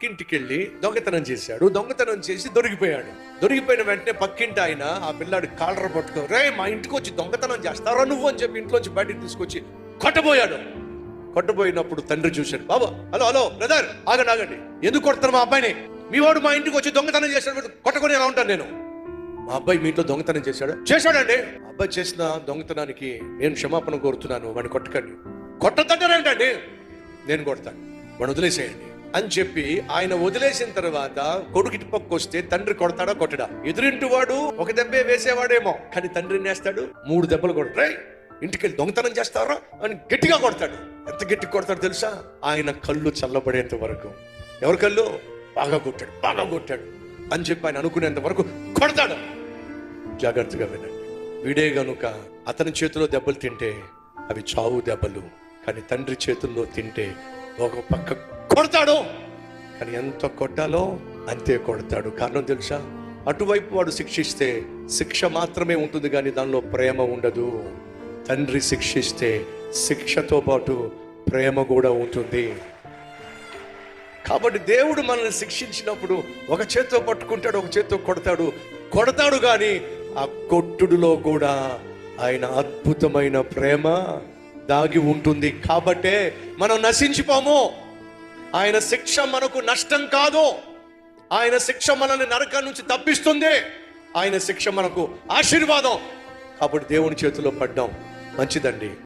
పక్కింటికి వెళ్ళి దొంగతనం చేశాడు. దొంగతనం చేసి దొరికిపోయాడు. దొరికిపోయిన వెంటనే పక్కింటి ఆయన ఆ పిల్లాడు కాలర్ పట్టుకో, రే మా ఇంటికి వచ్చి దొంగతనం చేస్తారా నువ్వు అని చెప్పి ఇంట్లోంచి బయటికి తీసుకొచ్చి కొట్టబోయాడు. కొట్టబోయినప్పుడు తండ్రి చూశాడు. బాబా, హలో హలో బ్రదర్, ఆగండి, ఎందుకు కొడతారు మా అబ్బాయిని? మీ వాడు మా ఇంటికి వచ్చి దొంగతనం చేశాడు, కొట్టకొని ఎలా ఉంటాను నేను? మా అబ్బాయి మీ ఇంట్లో దొంగతనం చేశాడండి. అబ్బాయి చేసిన దొంగతనానికి నేను క్షమాపణ కోరుతున్నాను, వాడిని కొట్టకండి. కొట్టదంటారేంటండి? నేను కొడతాను, వాడు వదిలేసేయండి అని చెప్పి ఆయన వదిలేసిన తర్వాత కొడుకు ఇటు పక్క వస్తే తండ్రి కొడతాడా కొట్టడా? ఎదురింటి వాడు ఒక దెబ్బే వేసేవాడేమో, కానీ తండ్రి నేస్తాడు 3 దెబ్బలు కొడతాయి. ఇంటికి వెళ్ళి దొంగతనం చేస్తారా అని గట్టిగా కొడతాడు. ఎంత గట్టిగా కొడతాడు తెలుసా? ఆయన కళ్ళు చల్లబడేంత వరకు. ఎవరి కళ్ళు? బాగా కొట్టాడు అని చెప్పి ఆయన అనుకునేంత వరకు కొడతాడు. జాగ్రత్తగా వినండి. వీడే గనుక అతని చేతిలో దెబ్బలు తింటే అవి చావు దెబ్బలు, కానీ తండ్రి చేతుల్లో తింటే ఒక పక్క కొడతాడు, కానీ ఎంత కొట్టాలో అంతే కొడతాడు. కారణం తెలుసా? అటువైపు వాడు శిక్షిస్తే శిక్ష మాత్రమే ఉంటుంది, కానీ దానిలో ప్రేమ ఉండదు. తండ్రి శిక్షిస్తే శిక్షతో పాటు ప్రేమ కూడా ఉంటుంది. కాబట్టి దేవుడు మనల్ని శిక్షించినప్పుడు ఒక చేత్తో పట్టుకుంటాడు, ఒక చేత్తో కొడతాడు కానీ ఆ కొట్టుడులో కూడా ఆయన అద్భుతమైన ప్రేమ దాగి ఉంటుంది. కాబట్టే మనం నశించిపోము. ఆయన శిక్ష మనకు నష్టం కాదు. ఆయన శిక్ష మనల్ని నరకం నుంచి తప్పిస్తుంది. ఆయన శిక్ష మనకు ఆశీర్వాదం. కాబట్టి దేవుని చేతిలో పడ్డాం, మంచిదండి.